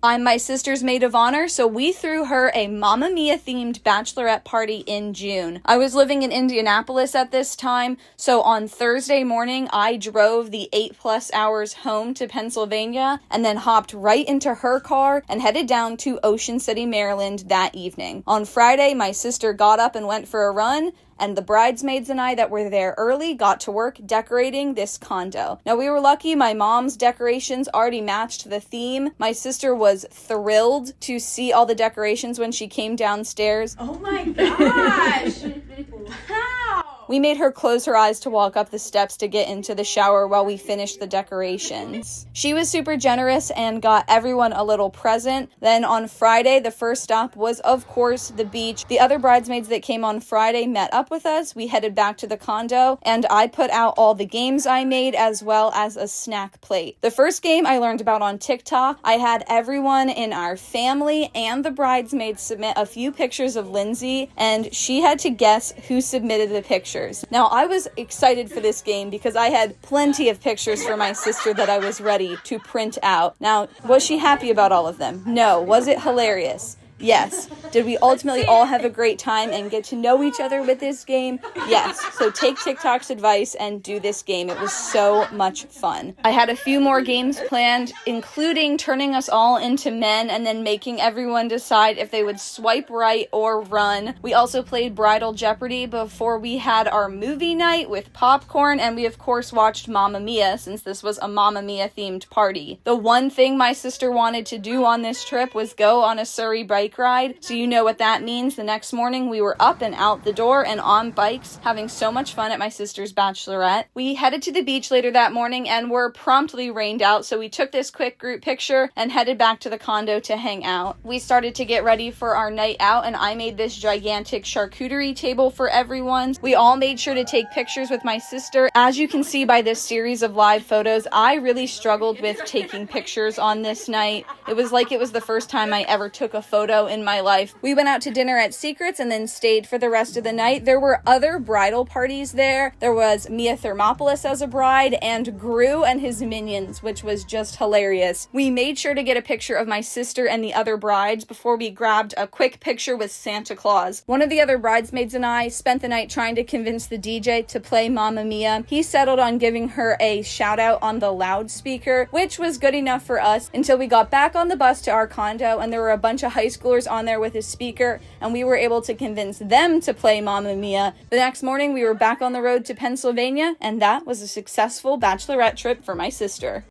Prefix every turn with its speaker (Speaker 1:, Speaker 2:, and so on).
Speaker 1: I'm my sister's maid of honor, so we threw her a Mamma Mia themed bachelorette party in June. I was living in Indianapolis at this time, so on Thursday morning, I drove the 8+ hours home to Pennsylvania and then hopped right into her car and headed down to Ocean City, Maryland that evening. On Friday, my sister got up and went for a run, and the bridesmaids and I that were there early got to work decorating this condo. Now, we were lucky. My mom's decorations already matched the theme. My sister was thrilled to see all the decorations when she came downstairs.
Speaker 2: Oh my gosh! Wow!
Speaker 1: We made her close her eyes to walk up the steps to get into the shower while we finished the decorations. She was super generous and got everyone a little present. Then on Friday, the first stop was, of course, the beach. The other bridesmaids that came on Friday met up with us. We headed back to the condo, and I put out all the games I made as well as a snack plate. The first game I learned about on TikTok. I had everyone in our family and the bridesmaids submit a few pictures of Lindsay, and she had to guess who submitted the pictures. Now, I was excited for this game because I had plenty of pictures for my sister that I was ready to print out. Now, was she happy about all of them? No. Was it hilarious? Yes. Did we ultimately all have a great time and get to know each other with this game? Yes. So take TikTok's advice and do this game. It was so much fun. I had a few more games planned, including turning us all into men and then making everyone decide if they would swipe right or run. We also played Bridal Jeopardy before we had our movie night with popcorn, and we of course watched Mamma Mia since this was a Mamma Mia themed party. The one thing my sister wanted to do on this trip was go on a Surrey bike ride, so you know what that means. The next morning we were up and out the door and on bikes, having so much fun at my sister's bachelorette. We headed to the beach later that morning and were promptly rained out, so we took this quick group picture and headed back to the condo to hang out. We started to get ready for our night out, and I made this gigantic charcuterie table for everyone. We all made sure to take pictures with my sister. As you can see by this series of live photos, I really struggled with taking pictures on this night. It was like it was the first time I ever took a photo in my life. We went out to dinner at Secrets and then stayed for the rest of the night. There were other bridal parties there. There was Mia Thermopolis as a bride and Gru and his minions, which was just hilarious. We made sure to get a picture of my sister and the other brides before we grabbed a quick picture with Santa Claus. One of the other bridesmaids and I spent the night trying to convince the DJ to play Mamma Mia. He settled on giving her a shout out on the loudspeaker, which was good enough for us until we got back on the bus to our condo, and there were a bunch of high schoolers on there with a speaker, and we were able to convince them to play Mamma Mia. The next morning we were back on the road to Pennsylvania, and that was a successful bachelorette trip for my sister.